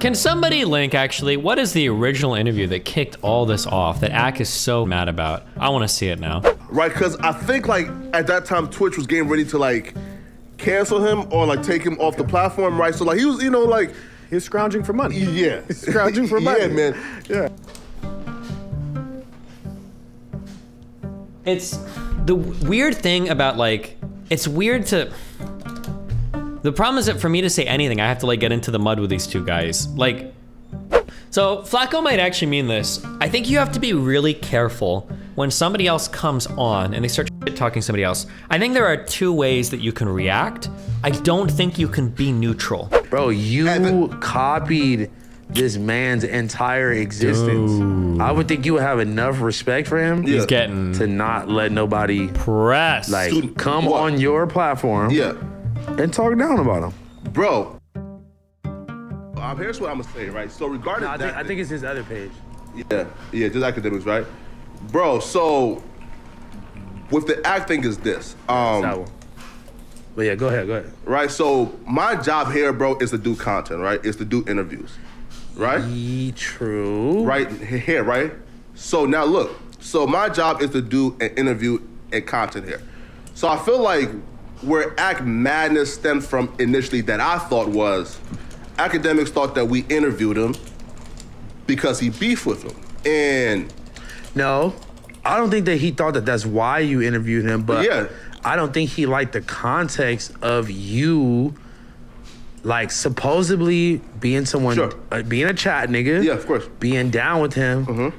Can somebody link, actually, what is the original interview that kicked all this off that Ak is so mad about? I want to see it now. Right, because I think, like, at that time, Twitch was getting ready to, like, cancel him or, like, take him off the platform, right? So, like, he was, you know, like... He was scrounging for money. Yeah. Scrounging for money. Yeah, man. Yeah. It's the weird thing about, like, it's weird to... The problem is that for me to say anything, I have to, like, get into the mud with these two guys. Like, so Flacco might actually mean this. I think you have to be really careful when somebody else comes on and they start talking to somebody else. I think there are two ways that you can react. I don't think you can be neutral. Bro, you copied this man's entire existence. Dude. I would think you would have enough respect for him. He's getting to not let nobody press, like, come on your platform. Yeah. And talk down about him. Bro, here's what I'm gonna say, right? So regarding I think it's his other page. Yeah, just Akademiks, right? Bro, so with the act thing is this. But yeah, go ahead. Right, so my job here, bro, is to do content, right? Is to do interviews, right? True. Right, here, right? So now look, so my job is to do an interview and content here. So I feel like where Act Madness stemmed from initially that I thought was, Akademiks thought that we interviewed him because he beefed with him. And no, I don't think that he thought that that's why you interviewed him, but yeah. I don't think he liked the context of you, like, supposedly being someone, being a chat nigga. Yeah, of course. Being down with him,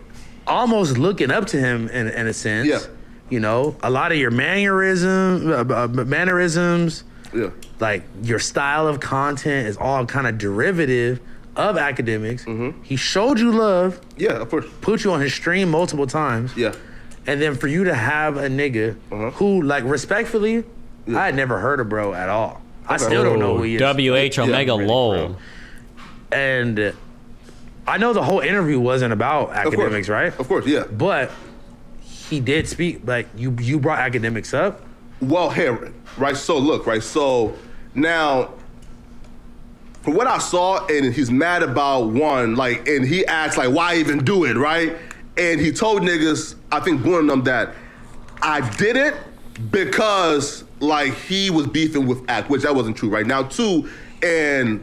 almost looking up to him in a sense. Yeah. You know, a lot of your mannerisms, like your style of content is all kind of derivative of Akademiks. He showed you love. Yeah, of course. Put you on his stream multiple times. Yeah. And then for you to have a nigga who, like, respectfully, I had never heard of bro at all. I still don't know who he is. WH Omega LOL. And I know the whole interview wasn't about Akademiks, right? Of course, yeah. But he did speak, like, you brought Akademiks up. Well, here, right, so look, right, so now, from what I saw, and he's mad about one, like, and he asked, like, why even do it, right? And he told niggas, I think booing them, that I did it because, like, he was beefing with Act, which that wasn't true, right? Now, two, and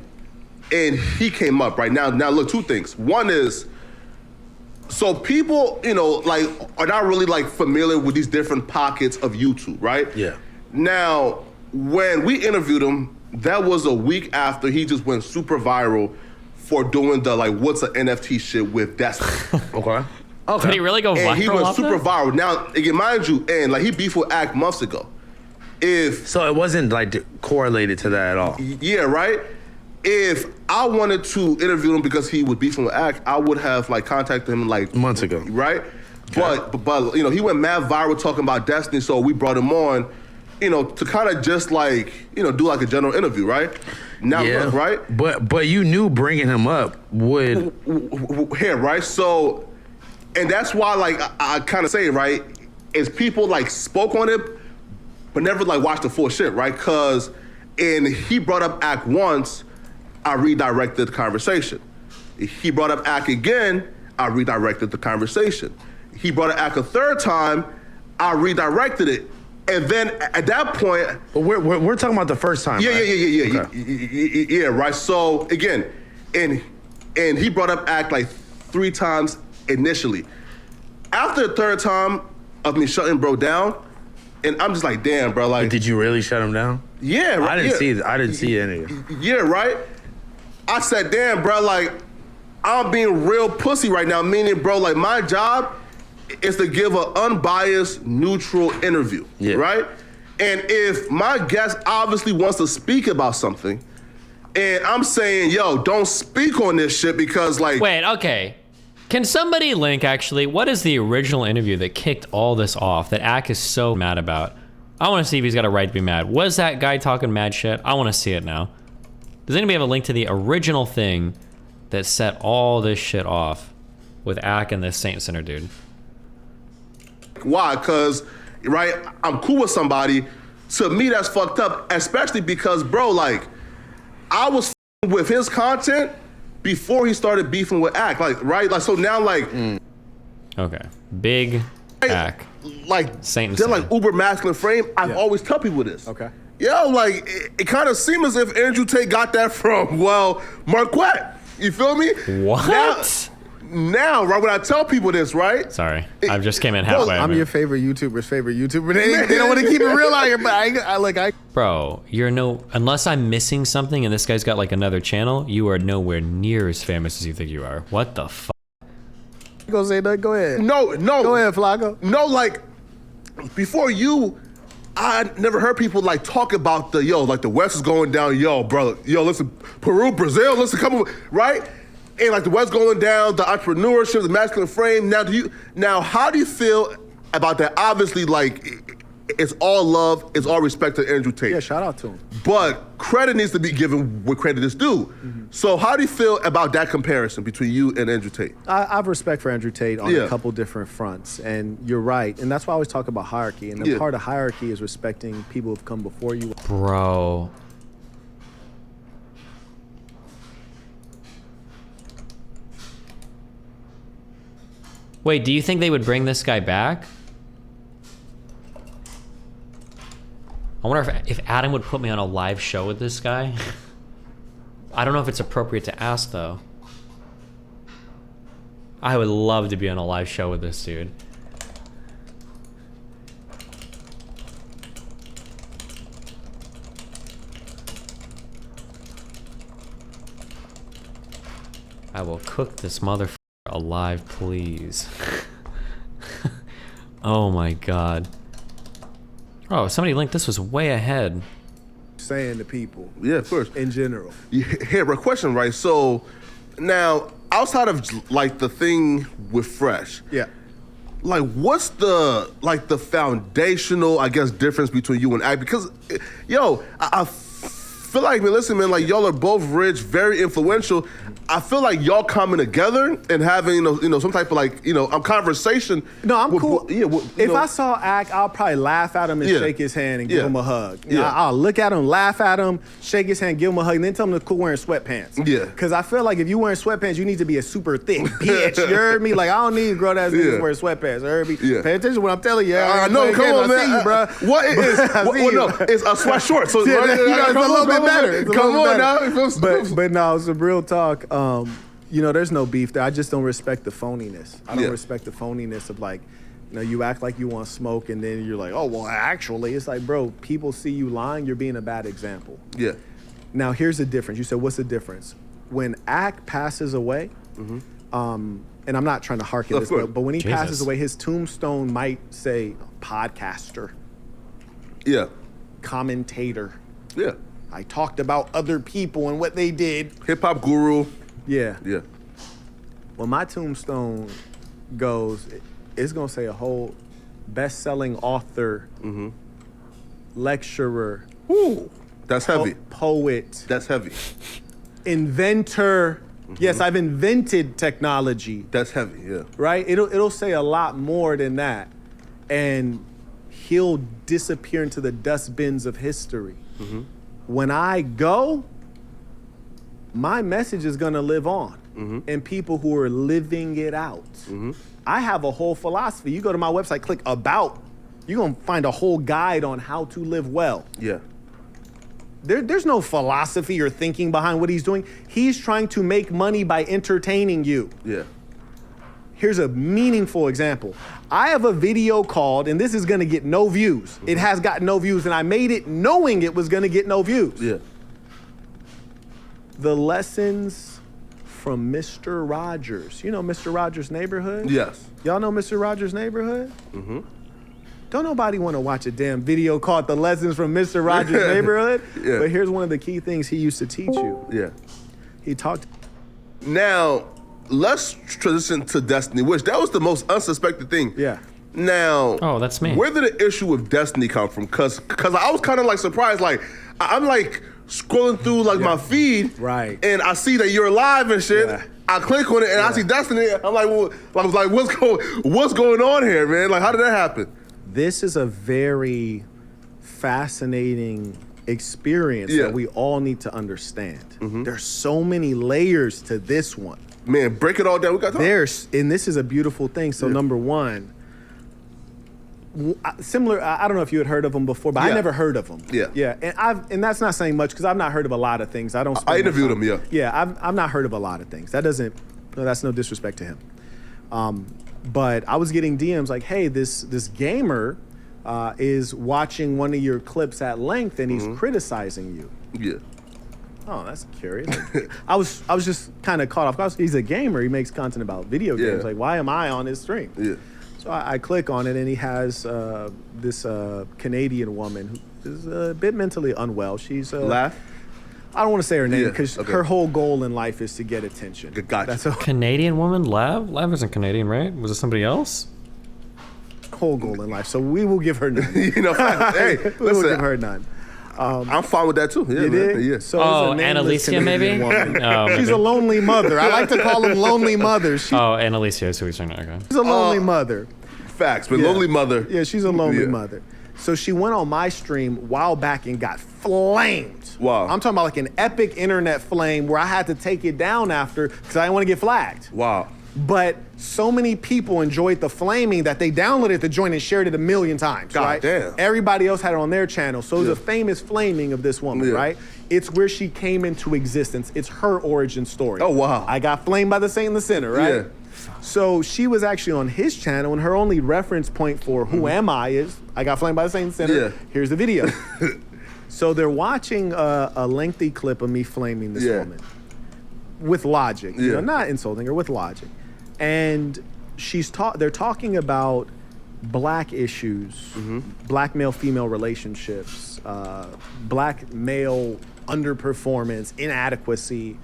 he came up, right? Now look, two things. One is, so people, you know, like, are not really, like, familiar with these different pockets of YouTube, right? Yeah. Now, when we interviewed him, that was a week after he just went super viral for doing the, like, what's an NFT shit with Destiny. Okay. Did he really go viral? And he went super viral. Now, again, mind you, and, like, he beefed with Act months ago. So it wasn't, like, correlated to that at all? Yeah, right? If I wanted to interview him because he was beefing with Act, I would have, like, contacted him, like, months ago, right? Okay. But you know, he went mad viral talking about Destiny, so we brought him on, you know, to kind of just, like, you know, do, like, a general interview, right? Now, look, right? But you knew bringing him up would here, right? So, and that's why, like, I kind of say, right, is people, like, spoke on it, but never, like, watched the full shit, right? Because, and he brought up Act once, I redirected the conversation. He brought up Act again, I redirected the conversation. He brought up Act a third time, I redirected it. And then at that point... But we're talking about the first time, Yeah, right? yeah. Okay. Yeah, right? So, again, and he brought up Act, like, 3 times initially. After the third time of me shutting bro down, and I'm just like, damn, bro, like... But did you really shut him down? Yeah, right. I didn't see any. Yeah, right? I said, damn, bro, like, I'm being real pussy right now, meaning, bro, like, my job is to give an unbiased, neutral interview, right? And if my guest obviously wants to speak about something, and I'm saying, yo, don't speak on this shit because, like... Wait, okay. Can somebody link, actually, what is the original interview that kicked all this off that Ak is so mad about? I want to see if he's got a right to be mad. Was that guy talking mad shit? I want to see it now. Does anybody have a link to the original thing that set all this shit off with Ak and this Saint Sinner dude? Why? Because, right, I'm cool with somebody. To me, that's fucked up, especially because, bro, like, I was with his content before he started beefing with Ack, like, right? Like, so now, like, Okay. Big Ack. like, Saint they're and like uber masculine frame. I always tell people this. Okay. Yo, like, it kind of seems as if Andrew Tate got that from, well, Marquette. You feel me? What? Now, right, when I tell people this, right? Sorry, I just came in halfway. I'm your favorite YouTuber's favorite YouTuber. They don't want to keep it real out here, but I Bro, you're unless I'm missing something and this guy's got like another channel, you are nowhere near as famous as you think you are. What the fuck? gonna say nothing. Go ahead. No. Go ahead, Flacco. No, like, before you, I never heard people like talk about like the West is going down, brother, listen, Peru, Brazil, listen, come on, right? And like the West going down, the entrepreneurship, the masculine frame. Now, how do you feel about that? Obviously, like, it's all love, it's all respect to Andrew Tate. Yeah, shout out to him. But credit needs to be given where credit is due. So how do you feel about that comparison between you and Andrew Tate? I have respect for Andrew Tate on a couple different fronts, and you're right. And that's why I always talk about hierarchy. And the part of hierarchy is respecting people who've come before you. Bro. Wait, do you think they would bring this guy back? I wonder if Adam would put me on a live show with this guy. I don't know if it's appropriate to ask, though. I would love to be on a live show with this dude. I will cook this motherfucker alive, please. Oh my god. Oh, somebody linked this was way ahead. Saying to people. Yeah, of course. In general. Here, a question, right? So now, outside of like the thing with Fresh, like what's the foundational, I guess, difference between you and Act? Because I feel like, man, listen, man, like y'all are both rich, very influential. I feel like y'all coming together and having, some type of like, conversation. No, I'm cool. If I I saw Ack, I'll probably laugh at him and shake his hand and give him a hug. Yeah. I'll look at him, laugh at him, shake his hand, give him a hug, and then tell him to quit wearing sweatpants. Yeah. Because I feel like if you wearing sweatpants, you need to be a super thick bitch. You heard me? Like, I don't need grown ass niggas wearing sweatpants. You heard me? Yeah. Pay attention to what I'm telling you. I know, come on, man. I see you, bro. What it is? No, it's a sweat short. So Yeah, it's a little bit better. Come on now. But no, some real talk. There's no beef there. I just don't respect the phoniness. I don't respect the phoniness of like, you act like you want smoke and then you're like, oh, well, actually. It's like, bro, people see you lying, you're being a bad example. Yeah. Now, here's the difference. You said, what's the difference? When Ack passes away, and I'm not trying to harken this, but when he passes away, his tombstone might say podcaster. Yeah. Commentator. Yeah. I talked about other people and what they did. Hip hop guru. Yeah. Yeah. When my tombstone goes, it's gonna say a whole best-selling author, lecturer. Ooh, that's heavy. Poet. That's heavy. Inventor. Yes, I've invented technology. That's heavy, yeah. Right? It'll say a lot more than that. And he'll disappear into the dustbins of history. When I go, my message is gonna live on. And people who are living it out. I have a whole philosophy. You go to my website, click about, you're gonna find a whole guide on how to live well. Yeah. There's no philosophy or thinking behind what he's doing. He's trying to make money by entertaining you. Yeah. Here's a meaningful example. I have a video called, and this is gonna get no views. It has gotten no views, and I made it knowing it was gonna get no views. Yeah. The lessons from Mr. Rogers. You know Mr. Rogers' Neighborhood? Yes. Y'all know Mr. Rogers' Neighborhood? Don't nobody want to watch a damn video called The Lessons from Mr. Rogers' Neighborhood? Yeah. But here's one of the key things he used to teach you. Yeah. He talked. Now, let's transition to Destiny, which that was the most unsuspected thing. Yeah. Now, Oh, that's me. Where did the issue with Destiny come from? Cause I was kind of like surprised. Like I'm like scrolling through like my feed, Right. And I see that you're live and shit. Yeah. I click on it and I see Destiny. I'm like, well, I was like, what's going on here, man? Like, how did that happen? This is a very fascinating experience that we all need to understand. There's so many layers to this one. Man, break it all down. We got and this is a beautiful thing. So number one, similar. I don't know if you had heard of them before, but I never heard of them. Yeah. And that's not saying much because I've not heard of a lot of things. I interviewed him. Yeah. Yeah, I've not heard of a lot of things. That's no disrespect to him. But I was getting DMs like, hey, this gamer is watching one of your clips at length and he's criticizing you. Yeah. Oh, that's curious. I was just kind of caught off guard. He's a gamer. He makes content about video games. Like, why am I on his stream? Yeah. So I click on it, and he has this Canadian woman who is a bit mentally unwell. She's Laugh? I don't want to say her name because her whole goal in life is to get attention. Gotcha. That's her Canadian woman? Lav isn't Canadian, right? Was it somebody else? whole goal in life. So we will give her none. Hey, we will give her none. I'm fine with that too. Yeah, you did? Yeah. So Annalicia, maybe? She's a lonely mother. I like to call them lonely mothers. Annalicia is who he's talking about. Okay. She's a lonely mother. Facts, but lonely mother. Yeah, she's a lonely mother. So she went on my stream a while back and got flamed. Wow. I'm talking about like an epic internet flame where I had to take it down after because I didn't want to get flagged. Wow. But so many people enjoyed the flaming that they downloaded the joint and shared it 1,000,000 times. God right? damn. Everybody else had it on their channel. So it was a famous flaming of this woman, right? It's where she came into existence. It's her origin story. Oh, wow. I got flamed by the saint in the center, right? Yeah. So she was actually on his channel, and her only reference point for who am I is, I got flamed by the saint in the center. Yeah. Here's the video. So they're watching a lengthy clip of me flaming this woman with logic, you know, not insulting her, with logic. And they're talking about black issues, black male-female relationships, black male underperformance, inadequacy,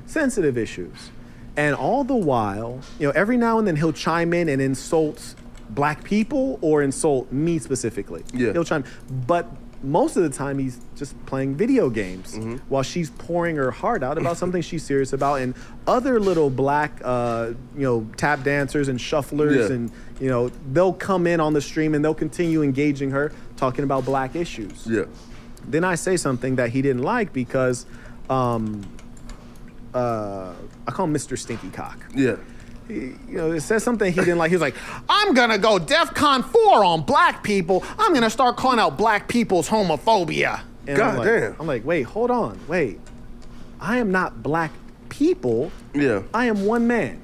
sensitive issues. And all the while, you know, every now and then he'll chime in and insult black people or insult me specifically. Yeah. He'll chime, but most of the time he's just playing video games while she's pouring her heart out about something she's serious about. And other little black, you know, tap dancers and shufflers and, you know, they'll come in on the stream and they'll continue engaging her, talking about black issues. Yeah. Then I say something that he didn't like because I call him Mr. Stinky Cock. Yeah. You know, it says something he didn't like. He was like, I'm gonna go DEFCON 4 on black people. I'm gonna start calling out black people's homophobia. And God damn. I'm like, wait, hold on, wait. I am not black people. Yeah. I am one man.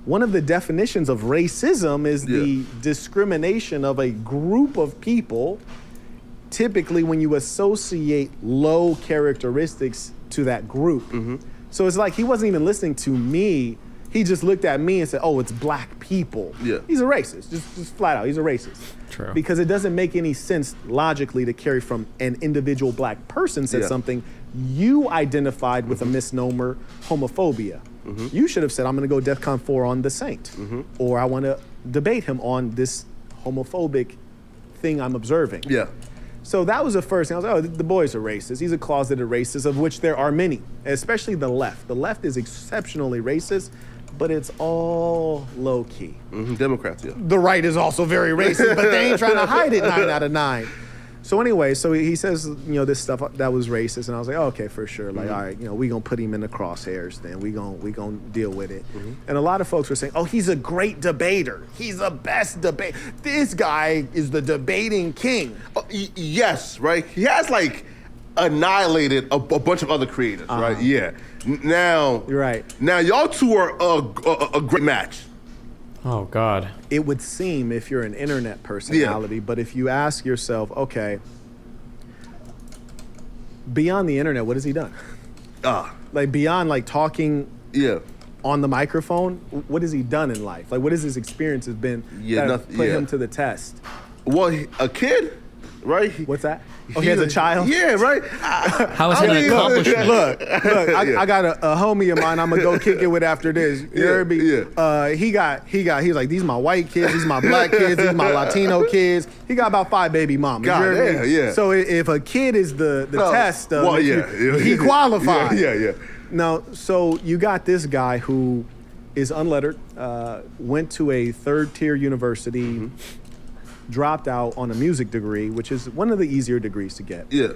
One of the definitions of racism is the discrimination of a group of people, typically when you associate low characteristics to that group. So it's like he wasn't even listening to me. He just looked at me and said, oh, it's black people. Yeah. He's a racist, just flat out, he's a racist. True. Because it doesn't make any sense logically to carry from an individual black person said something, you identified with a misnomer, homophobia. You should have said, I'm gonna go DEFCON 4 on the saint. Or I wanna debate him on this homophobic thing I'm observing. Yeah. So that was the first thing. I was like, oh, the boy's a racist. He's a closeted racist, of which there are many, especially the left. The left is exceptionally racist, but it's all low key. Democrats, The right is also very racist, but they ain't trying to hide it 9 out of 9. So anyway, so he says, you know, this stuff that was racist, and I was like, oh, okay, for sure. Like, all right, you know, we gonna put him in the crosshairs then. We gonna deal with it. And a lot of folks were saying, oh, he's a great debater. He's the best debater. This guy is the debating king. Yes, right? He has, like, annihilated a bunch of other creators, right? Yeah. Now, You're right. Now, y'all two are a great match. Oh, God. It would seem if you're an internet personality, but if you ask yourself, okay, beyond the internet, what has he done? Like beyond like talking on the microphone, what has he done in life? Like what has his experiences been that have put him to the test? Well, a kid, right? What's that? Oh, he has a child? Yeah, right? How is he an accomplishment? Look, I got a homie of mine I'm gonna go kick it with after this. You heard me? He was like, these my white kids, these my black kids, these my Latino kids. He got about 5 baby mamas. God, you heard me? yeah. So if a kid is the test, he qualified. Yeah. Now, so you got this guy who is unlettered, went to a 3rd-tier university, dropped out on a music degree, which is one of the easier degrees to get. Yeah.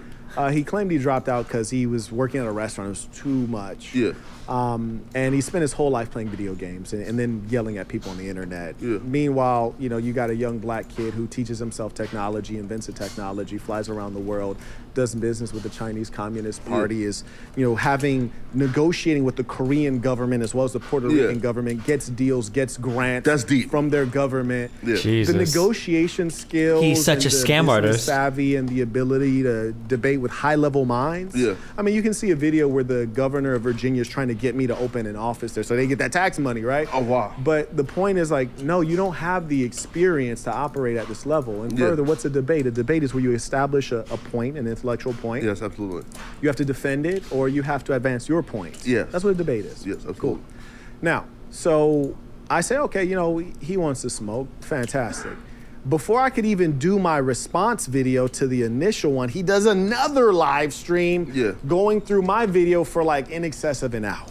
He claimed he dropped out because he was working at a restaurant. It was too much. Yeah. And he spent his whole life playing video games and then yelling at people on the internet. Yeah. Meanwhile, you got a young black kid who teaches himself technology, invents a technology, flies around the world, does business with the Chinese Communist Party, is, negotiating with the Korean government as well as the Puerto Rican government, gets deals, gets grants That's deep. from their government. Yeah. Jesus. The negotiation skills. He's such and a the scam business artist. savvy and the ability to debate with high-level minds. Yeah. I mean, you can see a video where the governor of Virginia is trying to get me to open an office there so they get that tax money, right? Oh, wow. But the point is no, you don't have the experience to operate at this level. And further, what's a debate? A debate is where you establish a point, an intellectual point. Yes, absolutely. You have to defend it or you have to advance your point. Yes. That's what a debate is. Yes, absolutely. Cool. Now, so I say, okay, he wants to smoke. Fantastic. Before I could even do my response video to the initial one, he does another live stream going through my video for in excess of an hour.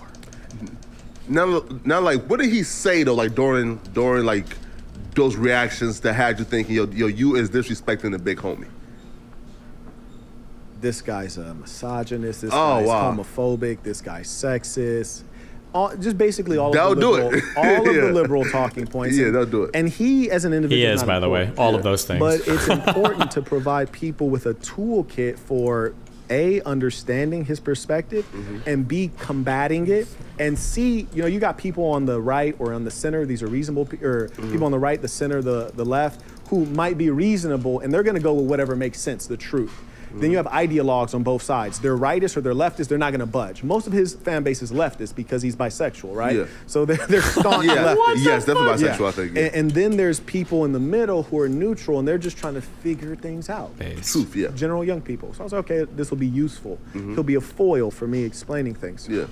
Now, what did he say though? During those reactions that had you thinking, you is disrespecting the big homie. This guy's a misogynist. This Oh, guy's wow. homophobic. This guy's sexist. Just basically all They'll of the do liberal, it. all of Yeah. the liberal talking points. Yeah, And- they'll do it. And he, as an individual, He is, not by the way, important. all of those things. But it's important to provide people with a toolkit for A, understanding his perspective, and B, combating it, and C, you got people on the right or on the center, these are reasonable, people on the right, the center, the left, who might be reasonable, and they're gonna go with whatever makes sense, the truth. Then you have ideologues on both sides. They're rightists or they're leftists, they're not gonna budge. Most of his fan base is leftist because he's bisexual, right? Yeah. So they're staunch Yeah. leftists. Yes, definitely Yeah. bisexual, I think. Yeah. And then there's people in the middle who are neutral and they're just trying to figure things out. Base. Truth, yeah. General young people. So I was like, okay, this will be useful. He'll be a foil for me explaining things. Yeah.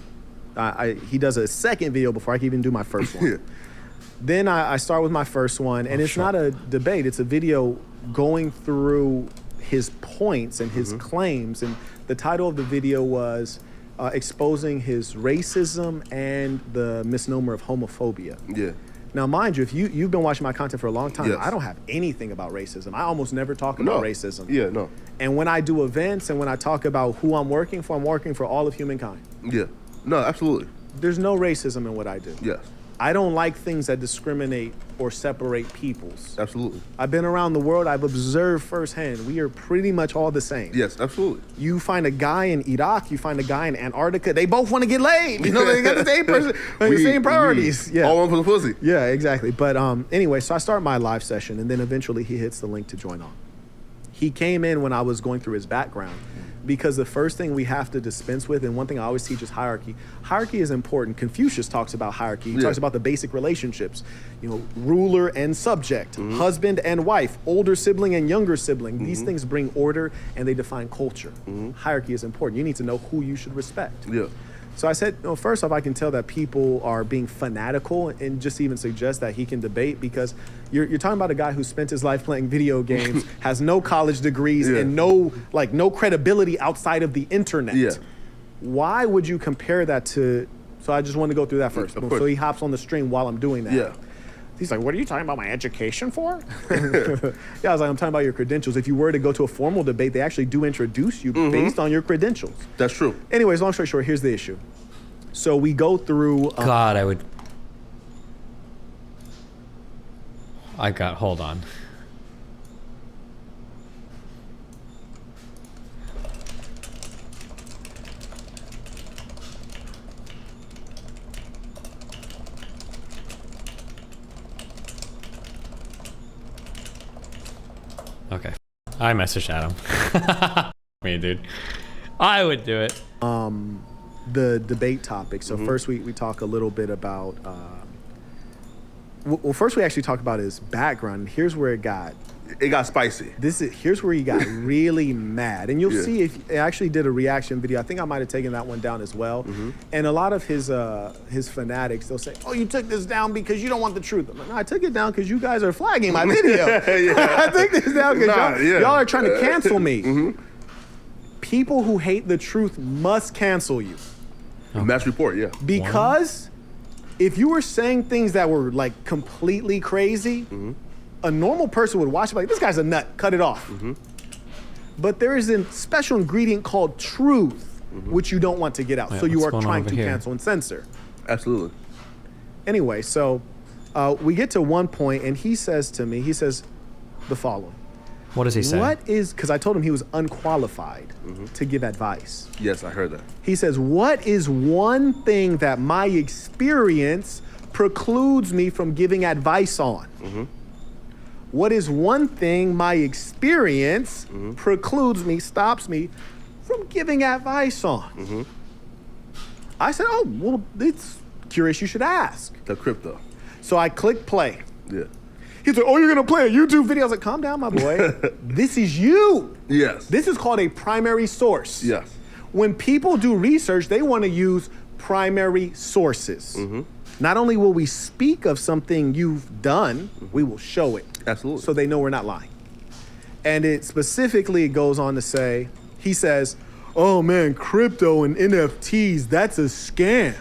He does a second video before I can even do my first one. Yeah. Then I start with my first one, and it's not a debate. It's a video going through his points and his claims. And the title of the video was exposing his racism and the misnomer of homophobia. Yeah. Now, mind you, if you've been watching my content for a long time, Yes. I don't have anything about racism. I almost never talk about No. racism. Yeah, no. And when I do events and when I talk about who I'm working for all of humankind. Yeah. No, absolutely. There's no racism in what I do. Yes. I don't like things that discriminate or separate peoples. Absolutely. I've been around the world. I've observed firsthand. We are pretty much all the same. Yes, absolutely. You find a guy in Iraq, you find a guy in Antarctica. They both want to get laid. They got the same person, the same priorities. Yeah. All one for the pussy. Yeah, exactly. But anyway, so I start my live session, and then eventually he hits the link to join on. He came in when I was going through his background, because the first thing we have to dispense with, and one thing I always teach is hierarchy. Hierarchy is important. Confucius talks about hierarchy. He talks about the basic relationships, ruler and subject, husband and wife, older sibling and younger sibling. These things bring order and they define culture. Hierarchy is important. You need to know who you should respect. Yeah. So I said, first off, I can tell that people are being fanatical and just even suggest that he can debate, because you're talking about a guy who spent his life playing video games, has no college degrees, and no credibility outside of the internet. Yeah. Why would you compare that to? So I just want to go through that first. Of course. So he hops on the stream while I'm doing that. Yeah. He's like, what are you talking about my education for? Yeah, I was like, I'm talking about your credentials. If you were to go to a formal debate, they actually do introduce you based on your credentials. That's true. Anyways, long story short, here's the issue. So we go through. God, hold on. Okay. I messaged Adam. Me, dude. I would do it. The debate topic. So first we talk a little bit about. Well, first we actually talk about his background. Here's where it got spicy. Here's where he got really mad, and you'll see if I actually did a reaction video. I think I might have taken that one down as well. And a lot of his fanatics, they'll say, "Oh, you took this down because you don't want the truth." I'm like, no, I took it down because you guys are flagging my video. I took this down because y'all are trying to cancel me. People who hate the truth must cancel you. Mass report, yeah. Because if you were saying things that were completely crazy, a normal person would watch it like, this guy's a nut, cut it off. But there is a special ingredient called truth, which you don't want to get out. Wait, so you what's are going on trying over to here? cancel and censor. Absolutely. Anyway, so we get to one point and he says to me, he says the following. What does he say? What is, because I told him he was unqualified to give advice. Yes, I heard that. He says, what is one thing that my experience precludes me from giving advice on? What is one thing my experience precludes me, stops me from giving advice on? I said, oh, well, it's curious, you should ask. The crypto. So I click play. Yeah. He's like, oh, you're gonna play a YouTube video? I was like, calm down, my boy. This is you. Yes. This is called a primary source. Yes. When people do research, they want to use primary sources. Not only will we speak of something you've done, we will show it. Absolutely. So they know we're not lying. And it specifically goes on to say, he says, oh man, crypto and NFTs, that's a scam.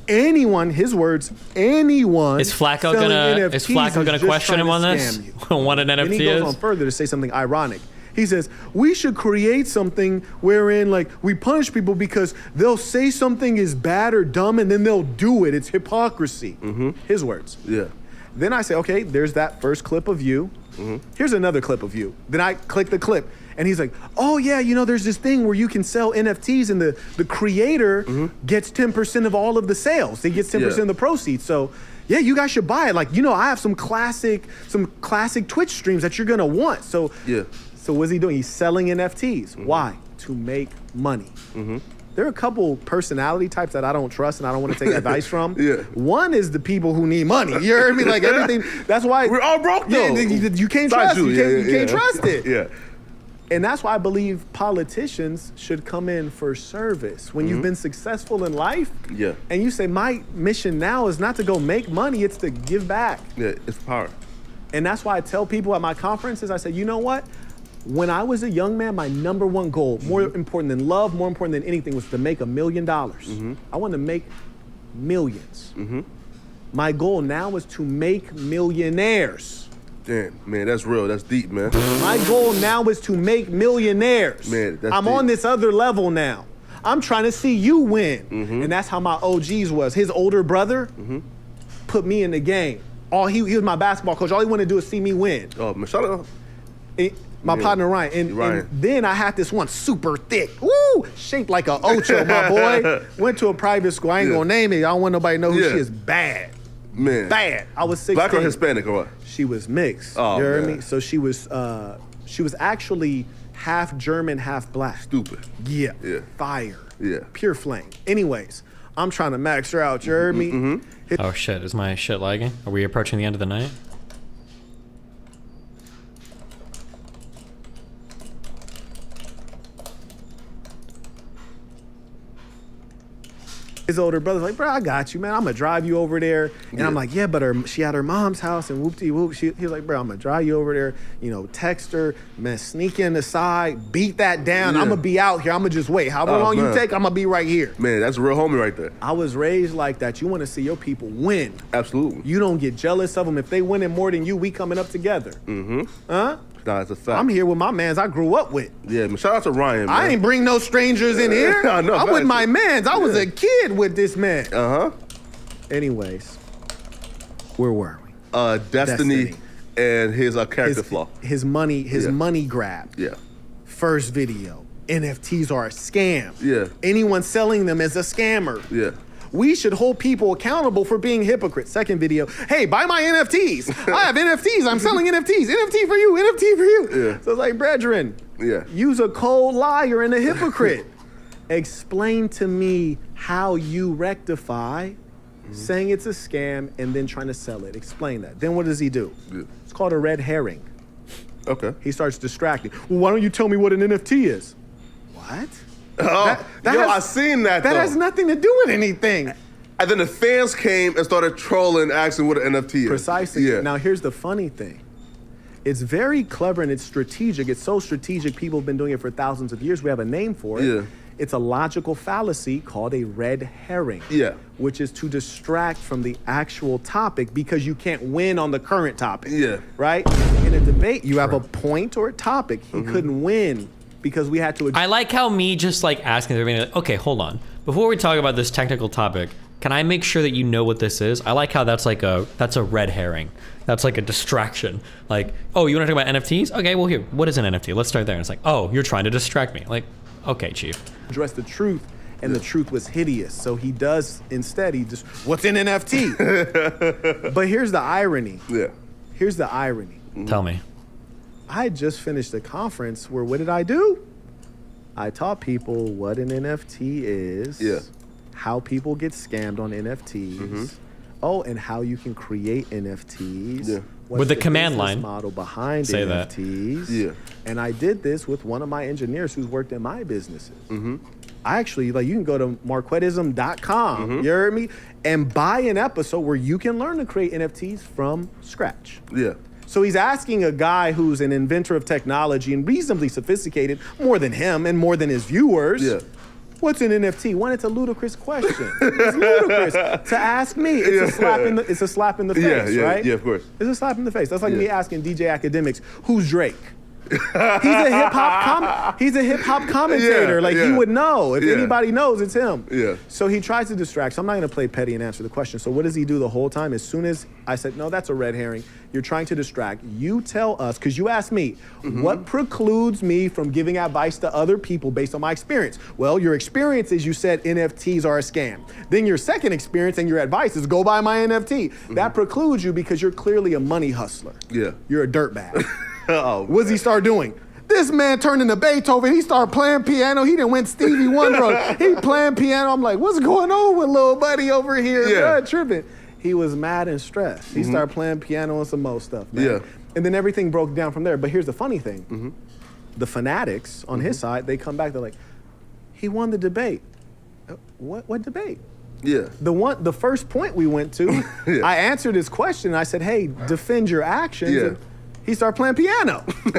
Anyone, his words, anyone Is Flacco selling gonna NFTs just question him trying on to this? scam you. What an And NFT he goes is? on further to say something ironic. He says, we should create something wherein like we punish people because they'll say something is bad or dumb and then they'll do it. It's hypocrisy. His words. Yeah. Then I say, okay, there's that first clip of you. Here's another clip of you. Then I click the clip. And he's like, oh yeah, you know, there's this thing where you can sell NFTs and the creator gets 10% of all of the sales. He gets 10% of the proceeds. So yeah, you guys should buy it. Like, you know, I have some classic Twitch streams that you're gonna want. So Yeah. so what's he doing? He's selling NFTs. Why? To make money. There are a couple personality types that I don't trust and I don't want to take advice from. Yeah. One is the people who need money. You heard me? Like everything. That's why We're all broke though. Yeah, you can't Besides trust. You can't trust it. Yeah. And that's why I believe politicians should come in for service. When you've been successful in life, Yeah. and you say, my mission now is not to go make money, it's to give back. Yeah, it's power. And that's why I tell people at my conferences, I say, you know what? When I was a young man, my number one goal, more important than love, more important than anything, was to make $1 million. I want to make millions. My goal now is to make millionaires. Damn, man, that's real. That's deep, man. My goal now is to make millionaires. Man, that's I'm deep. on this other level now. I'm trying to see you win. And that's how my OGs was. His older brother put me in the game. He was my basketball coach. All he wanted to do is see me win. Oh, man, shout out. My partner Ryan. Ryan. And then I had this one super thick, woo, shaped like a ocho, my boy. Went to a private school. I ain't gonna name it. I don't want nobody to know who she is. Bad. Man. Bad. I was 16. Black or Hispanic or what? She was mixed. Oh, you heard man. me? So she was actually half German, half black. Stupid. Yeah. Yeah. Fire. Yeah. Pure flame. Anyways, I'm trying to max her out. You heard me? Oh shit, is my shit lagging? Are we approaching the end of the night? His older brother's like, bro, I got you, man. I'm gonna drive you over there. And I'm like, yeah, but she had her mom's house and whoop-de-whoop. He was like, bro, I'm gonna drive you over there, you know, text her, man, sneak in the side, beat that down. I'm gonna be out here. I'm gonna just wait. However long you take, I'm gonna be right here. Man, that's a real homie right there. I was raised like that. You wanna see your people win. Absolutely. You don't get jealous of them. If they winning more than you, we coming up together. Huh? Nah, it's a fact. I'm here with my mans I grew up with. Yeah, man, shout out to Ryan, man. I ain't bring no strangers in here. I know, I'm with facts. my mans. I was a kid with this man. Uh-huh. Anyways, where were we? Destiny and his character flaw. His money grab. Yeah. First video. NFTs are a scam. Yeah. Anyone selling them is a scammer. Yeah. We should hold people accountable for being hypocrites. Second video, hey, buy my NFTs. I have NFTs. I'm selling NFTs. NFT for you. NFT for you. Yeah. So it's like, brethren, Yeah. use a cold liar and a hypocrite. Explain to me how you rectify saying it's a scam and then trying to sell it. Explain that. Then what does he do? Yeah. It's called a red herring. Okay. He starts distracting. Well, why don't you tell me what an NFT is? What? Oh, I seen that, That though. has nothing to do with anything. And then the fans came and started trolling, asking what an NFT is. Precisely. Yeah. Now, here's the funny thing. It's very clever and it's strategic. It's so strategic, people have been doing it for thousands of years. We have a name for it. Yeah. It's a logical fallacy called a red herring. Yeah. Which is to distract from the actual topic because you can't win on the current topic. Yeah. Right? In a debate, you have a point or a topic. He couldn't win because we had to. I like how me just like asking everybody, like, okay, hold on. Before we talk about this technical topic, can I make sure that you know what this is? I like how that's a red herring. That's like a distraction. Like, oh, you want to talk about NFTs? Okay, well here, what is an NFT? Let's start there. And it's like, oh, you're trying to distract me. Like, okay, chief. Address the truth, and the truth was hideous. So he just, what's in NFT? But here's the irony. Yeah. Here's the irony. Tell me. I had just finished a conference where what did I do? I taught people what an NFT is. Yeah. How people get scammed on NFTs. Oh, and how you can create NFTs. Yeah. What's With the command business line. model behind Say that. NFTs. Yeah. And I did this with one of my engineers who's worked in my businesses. I actually, you can go to marquettism.com, you heard me? And buy an episode where you can learn to create NFTs from scratch. Yeah. So he's asking a guy who's an inventor of technology and reasonably sophisticated, more than him and more than his viewers. Yeah. What's an NFT? One, it's a ludicrous question. It's ludicrous to ask me. It's a slap in the face, right? Yeah, of course. It's a slap in the face. That's like me asking DJ Academiks, who's Drake? He's a hip hop commentator. You would know. If anybody knows, it's him. Yeah. So he tries to distract. So I'm not going to play petty and answer the question. So what does he do the whole time? As soon as I said, no, that's a red herring. You're trying to distract. You tell us, because you asked me, what precludes me from giving advice to other people based on my experience? Well, your experience is you said NFTs are a scam. Then your second experience and your advice is go buy my NFT. That precludes you because you're clearly a money hustler. Yeah. You're a dirtbag. Oh, What does he start doing? This man turned into Beethoven. He started playing piano. He done went Stevie Wonder. He playing piano. I'm like, what's going on with little buddy over here? Bruh, tripping. He was mad and stressed. He started playing piano and some more stuff, man. Yeah. And then everything broke down from there. But here's the funny thing. The fanatics on his side, they come back, they're like, he won the debate. What debate? Yeah. The first point we went to, I answered his question. I said, hey, defend your actions. Yeah. And he started playing piano. He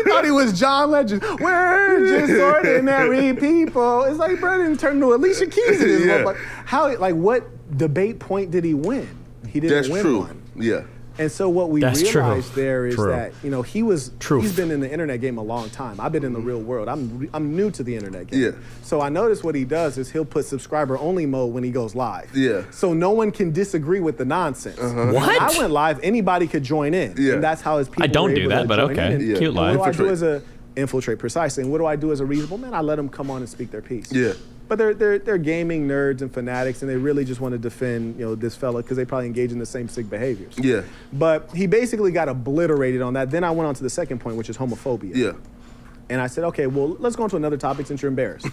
thought he was John Legend. We're just ordinary people. It's like, bro, didn't turn into Alicia Keys in this motherfucker. How, what debate point did he win? He didn't win one. Yeah. And so what we realized there is True. that, he's been in the internet game a long time. I've been in the real world. I'm new to the internet game. Yeah. So I noticed what he does is he'll put subscriber only mode when he goes live. Yeah. So no one can disagree with the nonsense. What? When I went live, anybody could join in. Yeah. And that's how his people I don't were do able that, to but join okay. in. Yeah. Cute And live. what do I do as a infiltrate precisely? And what do I do as a reasonable man? I let them come on and speak their piece. Yeah. But they're gaming nerds and fanatics, and they really just want to defend this fella because they probably engage in the same sick behaviors. Yeah. But he basically got obliterated on that. Then I went on to the second point, which is homophobia. Yeah. And I said, okay, well, let's go on to another topic since you're embarrassed.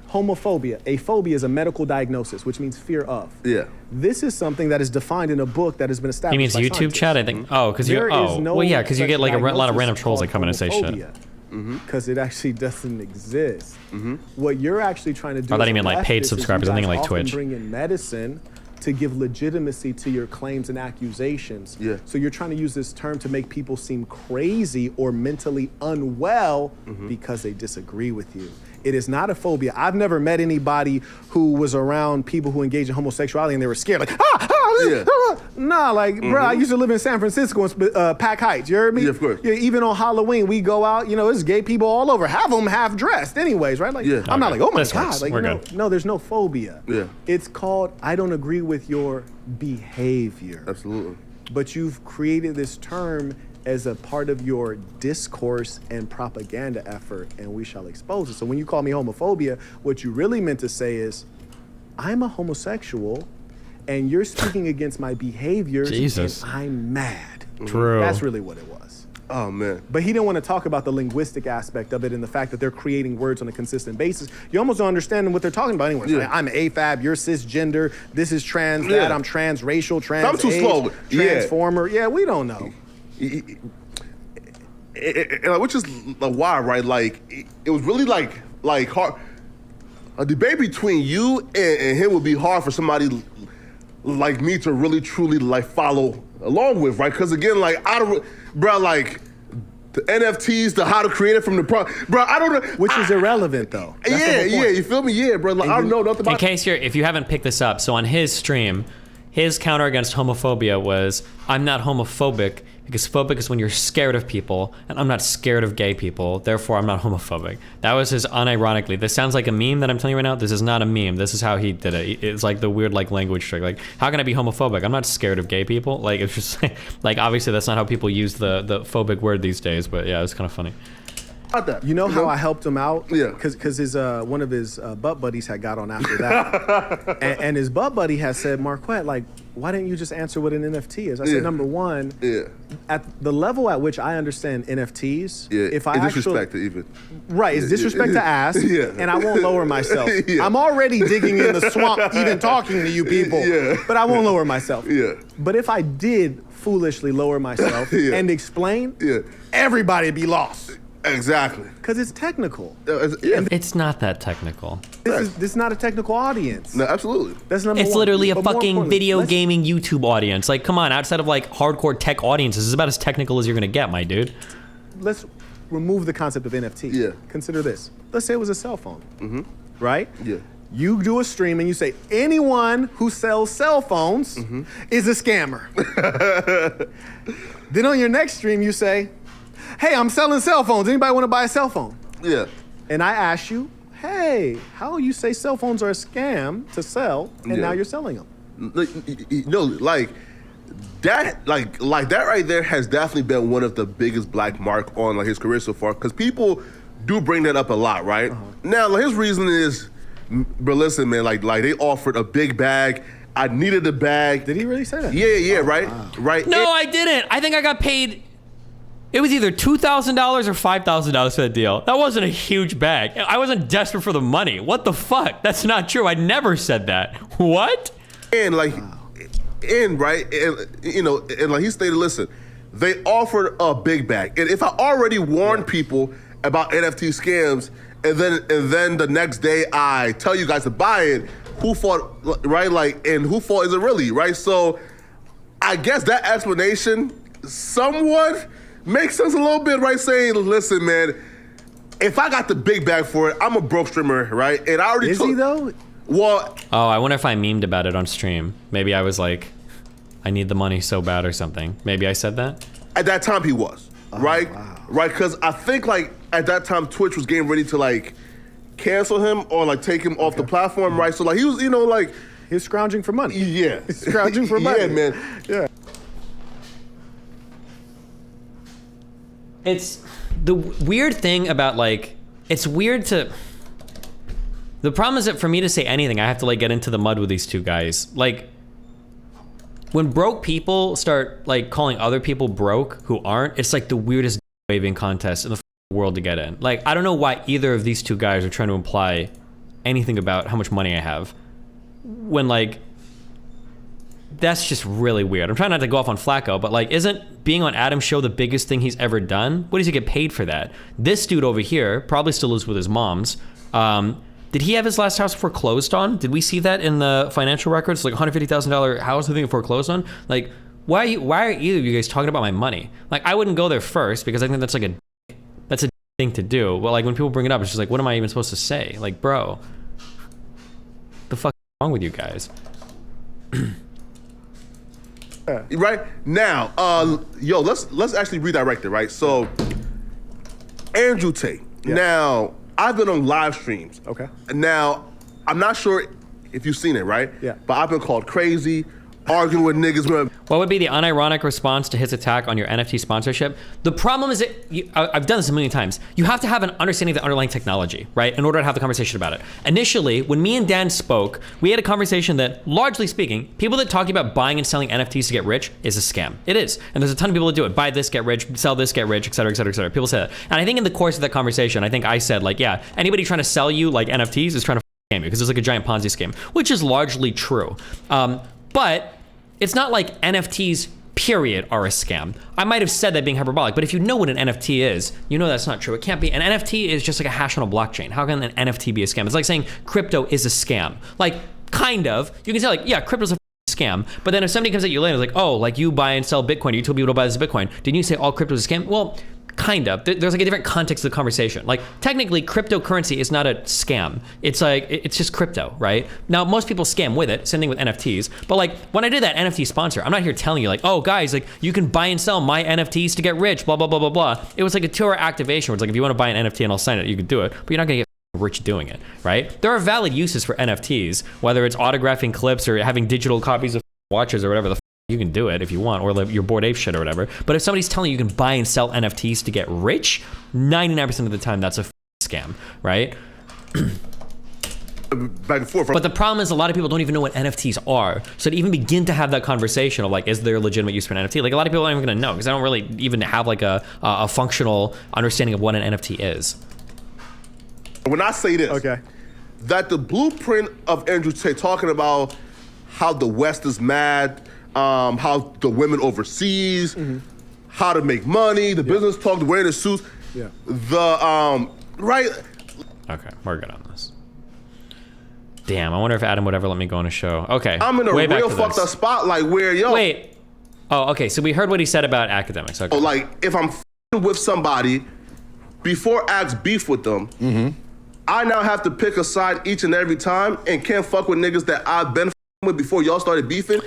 Homophobia. A phobia is a medical diagnosis, which means fear of. Yeah. This is something that is defined in a book that has been established. He means by YouTube scientists. chat, I think. Oh, because There you're. is no Well, yeah, because you such get like a lot of random diagnosis trolls that called come in and say shit. homophobia. Because it actually doesn't exist. What you're actually trying to do. I thought he as a meant, like, paid leftist is subscribers. you I'm thinking, guys like, often Twitch. Bring in medicine to give legitimacy to your claims and accusations. Yeah. So you're trying to use this term to make people seem crazy or mentally unwell because they disagree with you. It is not a phobia. I've never met anybody who was around people who engage in homosexuality and they were scared, like, Nah, bro, I used to live in San Francisco in Pack Heights, you heard me? Yeah, of course. Yeah, even on Halloween, we go out, there's gay people all over, half of them half dressed anyways, right? I'm not like, oh my This God. works. Like, We're good. No, there's no phobia. Yeah. It's called, I don't agree with your behavior. Absolutely. But you've created this term as a part of your discourse and propaganda effort, and we shall expose it. So when you call me homophobia, what you really meant to say is, I'm a homosexual, and you're speaking against my behaviors, Jesus. and I'm mad. True. That's really what it was. Oh, man. But he didn't want to talk about the linguistic aspect of it and the fact that they're creating words on a consistent basis. You almost don't understand what they're talking about anyway. Yeah. Like, I'm AFAB, you're cisgender, this is trans, that, I'm transracial, trans I'm too age, slow. Yeah. transformer. Yeah, we don't know. Which is why, right? It was really hard. A debate between you and him would be hard for somebody like me to really truly follow along with, right? Because again, the NFTs, the how to create it from the bro. I don't know. Which is irrelevant though. That's the whole point. You feel me? Yeah, bro. Like, I don't know nothing about. In case if you haven't picked this up, so on his stream, his counter against homophobia was, I'm not homophobic because phobic is when you're scared of people, and I'm not scared of gay people, therefore I'm not homophobic. That was his unironically. This sounds like a meme that I'm telling you right now. This is not a meme. This is how he did it. It's like the weird like language trick. Like, how can I be homophobic? I'm not scared of gay people. Like, it's just like obviously that's not how people use the phobic word these days, but yeah, it's kind of funny. You know how I helped him out? Yeah. Because his one of his butt buddies had got on after that, and his butt buddy had said, Marquette, like, why didn't you just answer what an NFT is? I said, number one, at the level at which I understand NFTs, if I it's disrespect to even. Right, it's disrespect to ask, and I won't lower myself. I'm already digging in the swamp, even talking to you people, but I won't lower myself. But if I did foolishly lower myself and explain, everybody'd be lost. Exactly. Because it's technical. It's not that technical. This is not a technical audience. No, absolutely. That's number It's one. literally a But more fucking importantly, video let's- gaming YouTube audience. Like, come on, outside of like hardcore tech audiences, this is about as technical as you're gonna get, my dude. Let's remove the concept of NFT. Consider this. Let's say it was a cell phone. Right? You do a stream and you say, anyone who sells cell phones is a scammer. Then on your next stream, you say, hey, I'm selling cell phones. Anybody want to buy a cell phone? And I ask you, hey, how you say cell phones are a scam to sell, and now you're selling them? No, like that right there has definitely been one of the biggest black mark on like his career so far, because people do bring that up a lot, right? Now, like, his reason is, but listen, man, like they offered a big bag. I needed the bag. Did he really say that? Yeah, right, right. No, I didn't. I think I got paid. It was either $2,000 or $5,000 for the deal. That wasn't a huge bag. I wasn't desperate for the money. What the fuck? That's not true. I never said that. What? And like, right, and you know, and like he stated, listen, they offered a big bag, and if I already warned people about NFT scams, and then the next day I tell you guys to buy it, who fault, right? Like, and who fault is it really, right? So, I guess that explanation somewhat makes sense a little bit, right? Saying, listen, man, if I got the big bag for it, I'm a broke streamer, right? And I already Is he though? Well, Oh, I wonder if I memed about it on stream. Maybe I was like, I need the money so bad or something. Maybe I said that? at that time he was, right? Wow. Right, because I think like at that time Twitch was getting ready to like cancel him or like take him off the platform, right? So like he was, you know, like He was scrounging for money. yeah, He's scrounging for money. yeah, man. Yeah. It's the weird thing about like, it's weird to, the problem is that for me to say anything, I have to like get into the mud with these two guys. Like, when broke people start like calling other people broke who aren't, it's like the weirdest waving contest in the world to get in. Like, I don't know why either of these two guys are trying to imply anything about how much money I have. When like, that's just really weird. I'm trying not to go off on Flacco, but like, isn't being on Adam's show the biggest thing he's ever done? What does he get paid for that? This dude over here probably still lives with his mom's. Did he have his last house foreclosed on? Did we see that in the financial records? Like $150,000 house, I think, foreclosed on. Like, why are either of you guys talking about my money? Like, I wouldn't go there first because I think that's like that's a thing to do. But like, when people bring it up, it's just like, what am I even supposed to say? Like, bro, the fuck is wrong with you guys? Right now, yo, let's actually redirect it, right? So, Andrew Tate. Yeah. Now, I've been on live streams. Okay. Now, I'm not sure if you've seen it, right? Yeah. But I've been called crazy, arguing with niggas. What would be the unironic response to his attack on your NFT sponsorship? The problem is that, I've done this a million times, you have to have an understanding of the underlying technology, right, in order to have the conversation about it. Initially, when me and Dan spoke, we had a conversation that, largely speaking, people that talk about buying and selling NFTs to get rich is a scam. It is. And there's a ton of people that do it. Buy this, get rich, sell this, get rich, et cetera, et cetera, et cetera. People say that. And I think in the course of that conversation, I think I said, like, yeah, anybody trying to sell you, like, NFTs is trying to scam you, because it's like a giant Ponzi scheme, which is largely true. But it's not like NFTs, period, are a scam. I might have said that being hyperbolic, but if you know what an NFT is, you know that's not true. It can't be. An NFT is just like a hash on a blockchain. How can an NFT be a scam? It's like saying crypto is a scam. Like, kind of. You can say like, yeah, crypto's a scam, but then if somebody comes at you later, like, oh, like you buy and sell Bitcoin, you told people to buy this Bitcoin, didn't you say all crypto is a scam? Well, kind of. There's like a different context of the conversation. Like technically cryptocurrency is not a scam. It's like, it's just crypto, right? Now, most people scam with it, same thing with NFTs. But like when I did that NFT sponsor, I'm not here telling you like, oh guys, like you can buy and sell my NFTs to get rich, blah, blah, blah, blah, blah. It was like a 2-hour activation where it's like, if you want to buy an NFT and I'll sign it, you can do it, but you're not gonna get rich doing it, right? There are valid uses for NFTs, whether it's autographing clips or having digital copies of watches or whatever the you can do it if you want, or like your Bored Ape shit or whatever. But if somebody's telling you can buy and sell NFTs to get rich, 99% of the time that's a scam, right? Back and forth. But the problem is a lot of people don't even know what NFTs are. So to even begin to have that conversation of like, is there a legitimate use for an NFT? Like a lot of people aren't even gonna know because they don't really even have like a functional understanding of what an NFT is. When I say this, Okay. that the blueprint of Andrew Tate talking about how the West is mad, how the women overseas, how to make money, the business talk, the wearing the suits, right? Okay, we're good on this. Damn, I wonder if Adam would ever let me go on a show. Okay, I'm in a way back real to fucked this. up spot, like where, yo. Wait. Oh, okay, so we heard what he said about academics. Okay. Like, if I'm with somebody, before acts beef with them, I now have to pick a side each and every time and can't fuck with niggas that I've been with before y'all started beefing.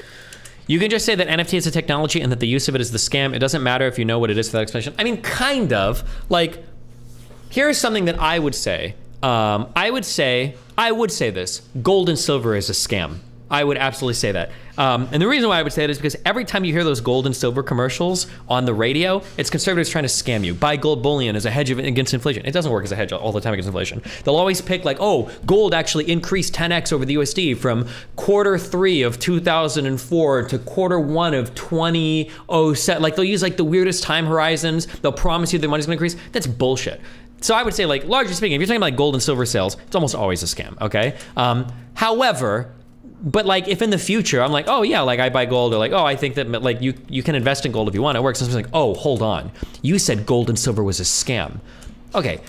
You can just say that NFT is a technology and that the use of it is the scam. It doesn't matter if you know what it is for that explanation. I mean, kind of. Like, here's something that I would say. I would say this. Gold and silver is a scam. I would absolutely say that. And the reason why I would say that is because every time you hear those gold and silver commercials on the radio, it's conservatives trying to scam you. Buy gold bullion as a hedge against inflation. It doesn't work as a hedge all the time against inflation. They'll always pick like, oh, gold actually increased 10x over the USD from Q3 of 2004 to Q1 of 2007. Like they'll use like the weirdest time horizons. They'll promise you the money's gonna increase. That's bullshit. So I would say, like, largely speaking, if you're talking about like gold and silver sales, it's almost always a scam, okay? However, but like if in the future I'm like, oh yeah, like I buy gold, or like, oh, I think that like you can invest in gold if you want, it works. And someone's like, oh, hold on, you said gold and silver was a scam. Okay,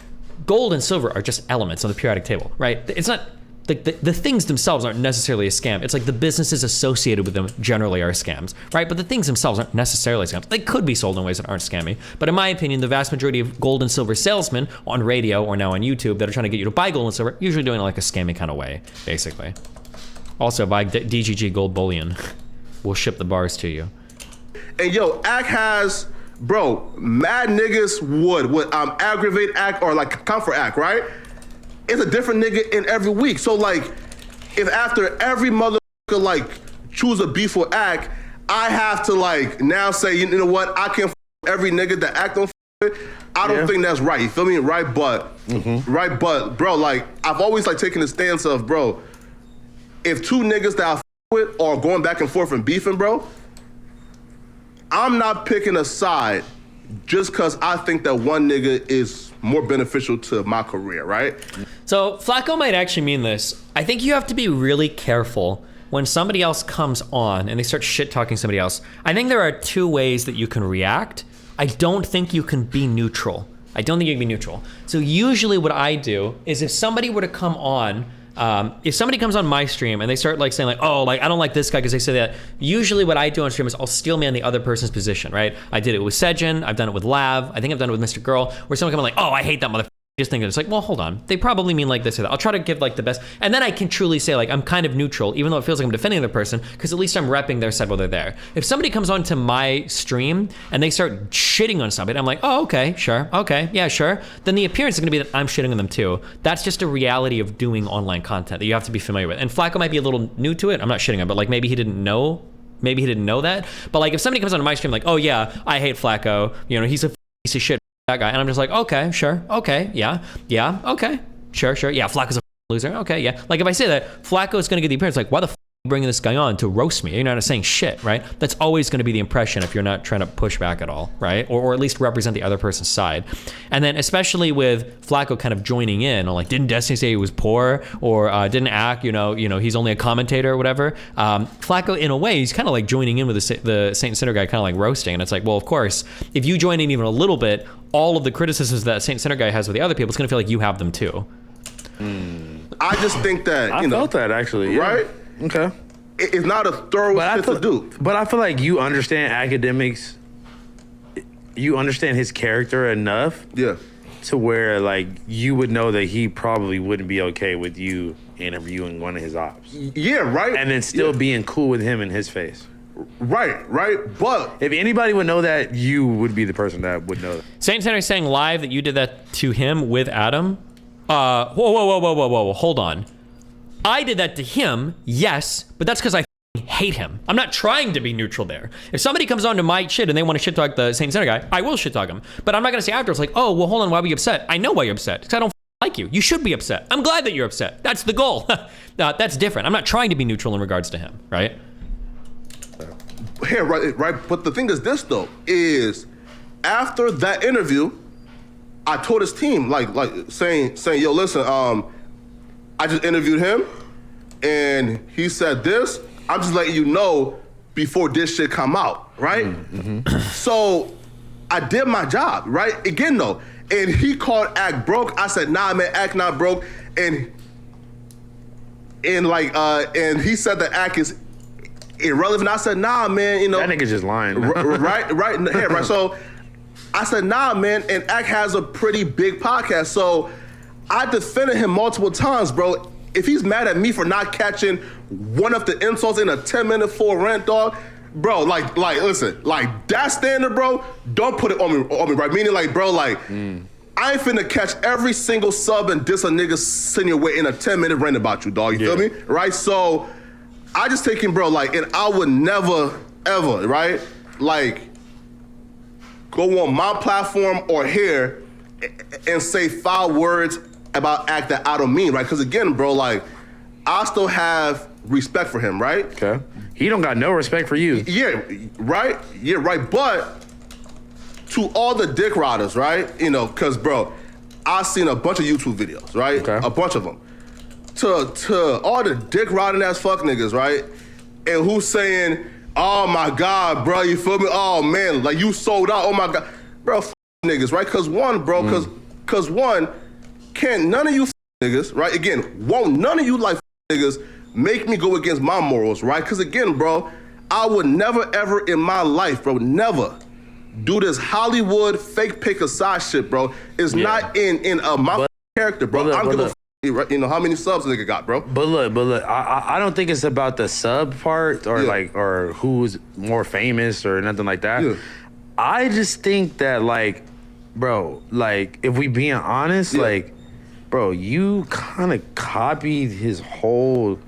gold and silver are just elements on the periodic table, right? It's not like the things themselves aren't necessarily a scam. It's like the businesses associated with them generally are scams, right? But the things themselves aren't necessarily scams. They could be sold in ways that aren't scammy. But in my opinion, the vast majority of gold and silver salesmen on radio or now on YouTube that are trying to get you to buy gold and silver, usually doing it like a scammy kind of way, basically. Also, buy DGG gold bullion. We'll ship the bars to you. And yo, Act has, bro, mad niggas would aggravate Act or like come for Act, right? It's a different nigga in every week. So like, if after every motherfucker like choose a beef with Act, I have to like now say, you know what, I can't f every nigga that Act don't f with. I don't think that's right. You feel me? Right, but bro, like I've always like taken the stance of, bro, if two niggas that I f with are going back and forth and beefing, bro, I'm not picking a side just because I think that one nigga is more beneficial to my career, right? So Flacco might actually mean this. I think you have to be really careful when somebody else comes on and they start shit-talking somebody else. I think there are two ways that you can react. I don't think you can be neutral. So usually what I do is if somebody were to come on, if somebody comes on my stream and they start like saying like, oh, like I don't like this guy because they say that, usually what I do on stream is I'll steel man the other person's position, right? I did it with Sejin, I've done it with Lav, I think I've done it with Mr. Girl, where someone comes like, oh, I hate that motherfucker. Just think it's like, well, hold on. They probably mean like this or that. I'll try to give like the best, and then I can truly say like I'm kind of neutral, even though it feels like I'm defending the person, because at least I'm repping their side while they're there. If somebody comes onto my stream and they start shitting on somebody, I'm like, oh, okay, sure, okay, yeah, sure. Then the appearance is gonna be that I'm shitting on them too. That's just a reality of doing online content that you have to be familiar with. And Flacco might be a little new to it. I'm not shitting on him, but like maybe he didn't know that. But like if somebody comes onto my stream like, oh yeah, I hate Flacco, you know, he's a piece of shit. That guy, and I'm just like, okay, sure, okay, yeah, okay, sure, yeah, Flacco's a loser, okay, yeah. Like if I say that, Flacco's gonna get the appearance like, why the f are you bringing this guy on to roast me? You're not saying shit, right? That's always gonna be the impression if you're not trying to push back at all, right? Or at least represent the other person's side. And then especially with Flacco kind of joining in, or like, didn't Destiny say he was poor, or didn't Act, you know, he's only a commentator or whatever. Flacco, in a way, he's kind of like joining in with the Saint Sinner guy, kind of like roasting. And it's like, well, of course, if you join in even a little bit, all of the criticisms that Saint Sinner guy has with the other people, it's gonna feel like you have them too. I just think that, I felt that actually, yeah. Right? Okay. It's not a thorough shit to do. But I feel like you understand academics you understand his character enough. Yeah. To where like you would know that he probably wouldn't be okay with you interviewing one of his ops. Yeah, right. And then still being cool with him in his face. Right. But if anybody would know that, you would be the person that would know that. Saint Henry saying live that you did that to him with Adam. Whoa. Hold on. I did that to him, yes, but that's because I hate him. I'm not trying to be neutral there. If somebody comes onto my shit and they want to shit talk the Saint Center guy, I will shit talk him. But I'm not gonna say afterwards like, oh, well, hold on, why were you upset? I know why you're upset, because I don't like you. You should be upset. I'm glad that you're upset. That's the goal. That's different. I'm not trying to be neutral in regards to him, right? Here, right. But the thing is this though, is after that interview, I told his team, like saying, yo, listen, I just interviewed him, and he said this. I'm just letting you know before this shit come out, right? Mm-hmm. So I did my job, right? Again, though, and he called Act broke. I said, nah, man, Act not broke, and he said that Act is irrelevant. I said, nah, man, you know. That nigga's just lying. right. So I said, nah, man, and Act has a pretty big podcast. So I defended him multiple times, bro. If he's mad at me for not catching one of the insults in a 10-minute full rant, dog, bro, like, listen, like that standard, bro, don't put it on me, right? Meaning, like, bro, like, I ain't finna catch every single sub and diss a nigga sitting your way in a 10-minute rant about you, dog. You feel me? Right? So I just take him, bro, like, and I would never, ever, right, like, go on my platform or here and say foul words about Act that I don't mean, right? Because again, bro, like, I still have respect for him, right? Okay. He don't got no respect for you. Yeah, right? Yeah, right. But to all the dick riders, right? You know, because, bro, I've seen a bunch of YouTube videos, right? Okay. A bunch of them. To all the dick riding ass fuck niggas, right? And who's saying, oh my God, bro, you feel me? Oh man, like you sold out, oh my God. Bro, f niggas, right? Because one, bro, because one, can't none of you niggas, right? Again, won't none of you like niggas make me go against my morals, right? Because again, bro, I would never ever in my life, bro, never do this Hollywood fake pick a side shit, bro. It's not in my character, bro. I don't give a f, you know how many subs a nigga got, bro. But look, I don't think it's about the sub part or like or who's more famous or nothing like that. Yeah. I just think that like, bro, like if we being honest, like, bro, you kind of copied his whole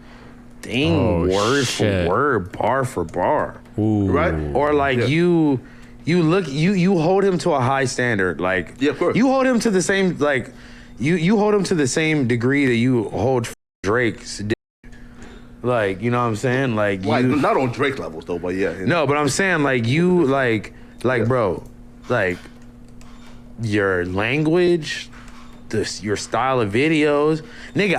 thing word for word, bar for bar. Ooh. Right? Or like you hold him to a high standard. Like of course. You hold him to the same like you hold him to the same degree that you hold Drake's dick. Like, you know what I'm saying? Like you, not on Drake levels though, but yeah. You know. No, but I'm saying like you like bro, like your language, your style of videos. Nigga,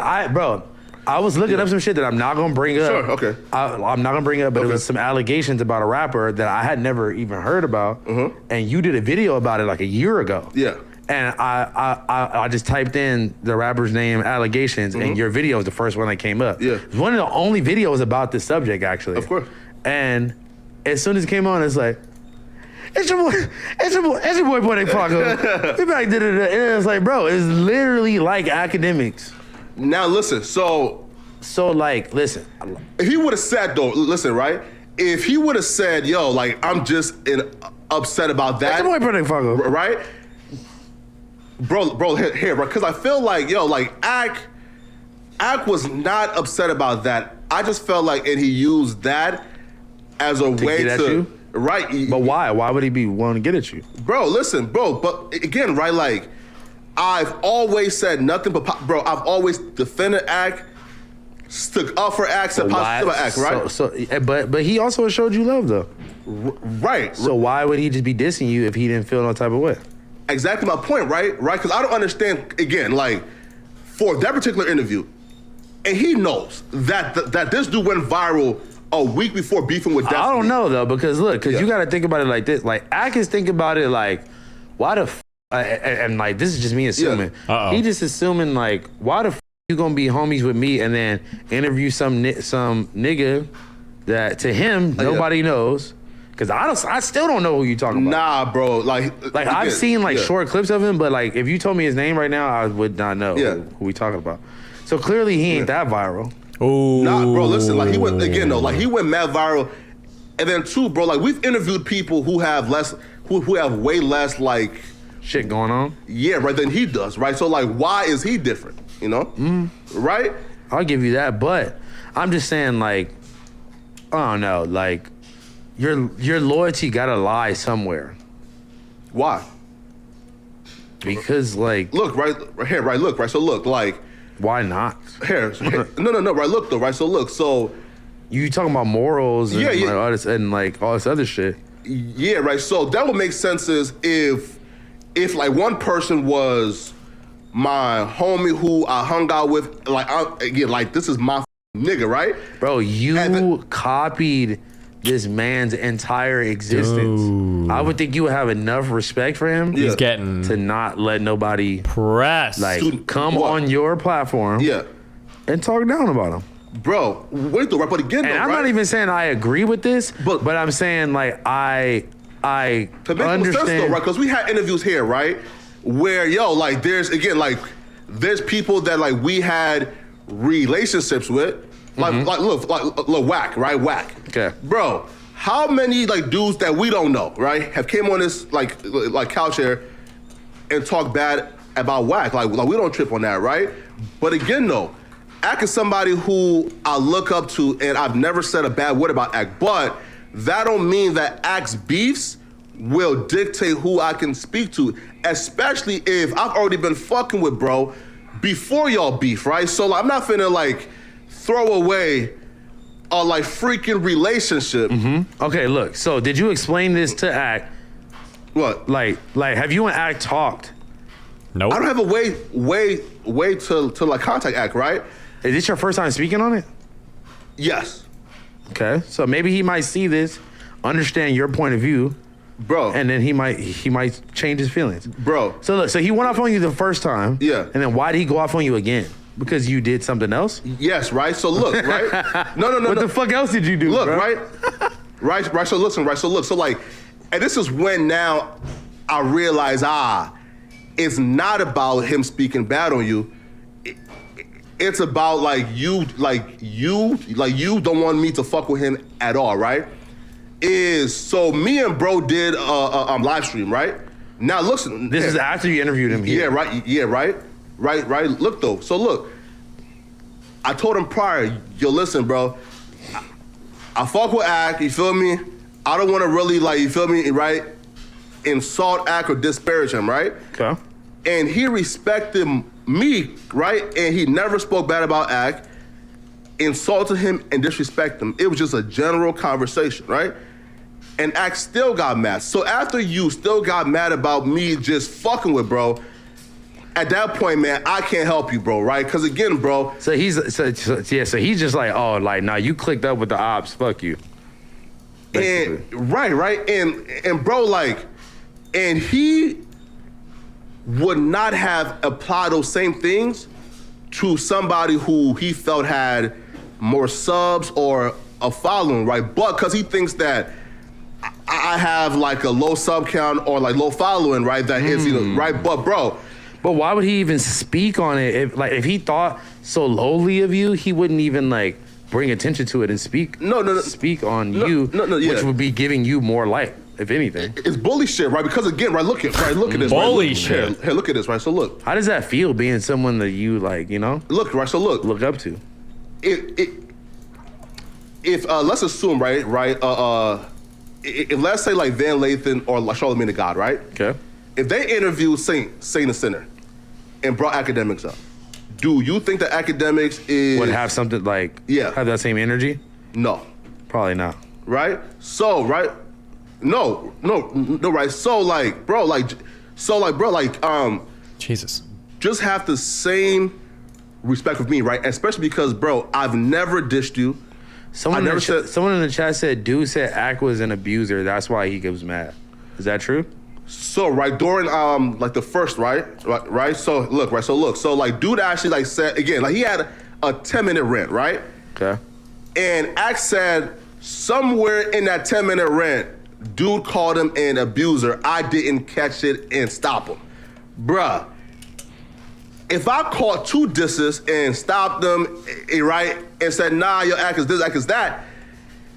I was looking up some shit that I'm not gonna bring up. Sure, okay. I'm not gonna bring up, but it was some allegations about a rapper that I had never even heard about. And you did a video about it like a year ago. Yeah. And I just typed in the rapper's name, allegations, and your video was the first one that came up. Yeah. It was one of the only videos about this subject, actually. Of course. And as soon as it came on, it's like, it's your boy, Boy Paco. We back did it, and it's like, bro, it's literally like Akademiks. Now listen, so like, listen. If he would have said though, listen, right? If he would have said, yo, like I'm just upset about that, It's your boy, Paco. right? Bro, here, bro, because I feel like, yo, like Ack was not upset about that. I just felt like, and he used that as a way get at to. you? Right. But why? Why would he be wanting to get at you? Bro, listen, bro, but again, right, like, I've always said nothing but, bro, I've always defended Act, stuck up for Act, said positive about Act, right? But he also showed you love, though. Right. So why would he just be dissing you if he didn't feel no type of way? Exactly my point, right? Right? Because I don't understand, again, like, for that particular interview, and he knows that this dude went viral a week before beefing with Destiny. I don't know though, because look, you got to think about it like this. Like, I can think about it like, why the f? And like, this is just me assuming. He just assuming like, why the f you gonna be homies with me and then interview some nigga that to him nobody knows, Because I still don't know who you talking about. Nah, bro. Like I've seen short clips of him, but like if you told me his name right now, I would not know who we talking about. So clearly he ain't that viral. Oh, nah, bro. Listen, like he went again though. Like he went mad viral, and then too, bro. Like we've interviewed people who have less, who have way less like shit going on. Yeah, right. Than he does, right? So like, why is he different? You know, right? I'll give you that, but I'm just saying, like, I don't know, like, your loyalty gotta lie somewhere. Why? Because, like, look, right here, right. Look, right. So look, like, why not? Here, no, right. Look, though, right. So look, so you talking about morals and like, all this and like all this other shit. Yeah, right. So that would make sense is if like one person was my homie who I hung out with, like like this is my nigga, right? Bro, you copied this man's entire existence. Dude. I would think you would have enough respect for him. He's getting to not let nobody press like come on your platform. And talk down about him. Bro, wait though, right? But again, and I'm not even saying I agree with this, but I'm saying like I to make understand sense though, right? Because we had interviews here, right? Where like there's again like there's people that like we had relationships with, like look whack, right? Whack. Okay, bro. How many like dudes that we don't know, right, have came on this like couch here and talk bad about whack? Like we don't trip on that, right? But again though, Ak is somebody who I look up to, and I've never said a bad word about Ak, but that don't mean that Ak's beefs will dictate who I can speak to, especially if I've already been fucking with bro before y'all beef, right? So like, I'm not finna like throw away a like freaking relationship. Okay, look, so did you explain this to Ak? What? Like have you and Ak talked? Nope. I don't have a way to like contact Ak, right? Is this your first time speaking on it? Yes. Okay, so maybe he might see this, understand your point of view, bro, and then he might change his feelings, bro. So look, so he went off on you the first time, yeah, and then why did he go off on you again? Because you did something else? Yes, right. So look, right? No. What the fuck else did you do? Look, bro? right. So listen, right. So look, so like, and this is when now I realize, it's not about him speaking bad on you. It's about like you don't want me to fuck with him at all, right? So me and bro did a live stream, right? Now listen, this is after you interviewed him here. Yeah, right. Look though, so look, I told him prior, yo, listen, bro, I fuck with Ak, you feel me? I don't want to really like, you feel me, right? Insult Ak or disparage him, right? Okay. And he respected me, right? And he never spoke bad about Ak, insulted him and disrespected him. It was just a general conversation, right? And Ak still got mad. So after you still got mad about me just fucking with bro, at that point, man, I can't help you, bro, right? Because again, bro. So he's just like, oh, like, nah, you clicked up with the ops, fuck you. Basically. And right. And bro, like, and he would not have applied those same things to somebody who he felt had more subs or a following, right? But because he thinks that I have like a low sub count or like low following, right? That is, right? But bro. But why would he even speak on it? If he thought so lowly of you, he wouldn't even like bring attention to it and speak. Speak on you, which would be giving you more light. If anything, it's bully shit, right? Because again, right, look at this, bully right? shit. Here, look at this, right? So look, how does that feel being someone that you like, you know? Look, right? So look up to. If let's assume, right, if let's say like Van Lathan or Charlemagne the God, right? Okay. If they interview Saint the Sinner and brought Akademiks up, do you think that Akademiks would have something like have that same energy? No, probably not. Right? So right. No, right. So like, bro, Jesus. Just have the same respect with me, right? Especially because, bro, I've never dissed you. Someone in the chat said, dude said Ak was an abuser. That's why he was mad. Is that true? So right during like the first, right. So look. So like, dude actually like said again, like he had a 10-minute rant, right? Okay. And Ak said somewhere in that 10-minute rant, dude called him an abuser. I didn't catch it and stop him. Bruh, if I caught 2 disses and stopped them, right, and said, nah, your act is this, act is that,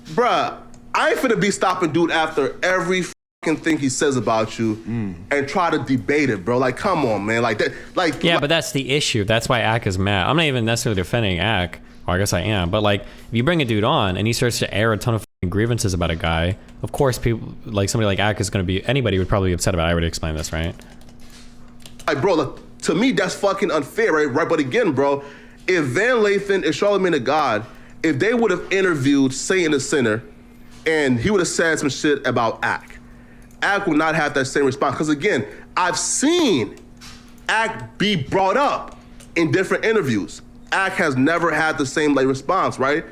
bruh, I ain't finna be stopping dude after every fucking thing he says about you and try to debate it, bro. Like, come on, man. Like that, like. Yeah, but that's the issue. That's why Ak is mad. I'm not even necessarily defending Ak. Well, I guess I am. But like, if you bring a dude on and he starts to air a ton of grievances about a guy, of course, people like somebody like Ak is going to be. Anybody would probably be upset about it. I already explained this, right? Like, bro, like, to me, that's fucking unfair, right? Right, but again, bro, if Van Lathan and Charlamagne the God, if they would have interviewed Satan the Sinner, and he would have said some shit about Ak would not have that same response. Because again, I've seen Ak be brought up in different interviews. Ak has never had the same like response, right?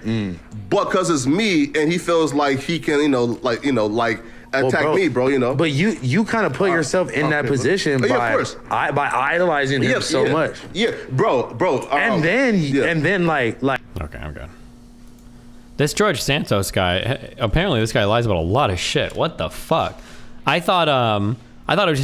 But because it's me, and he feels like he can, attack me, bro. But you kind of put yourself in that position by idolizing him so much. Yeah, bro. And then like. Okay, I'm good. This George Santos guy, apparently this guy lies about a lot of shit. What the fuck? I thought it was just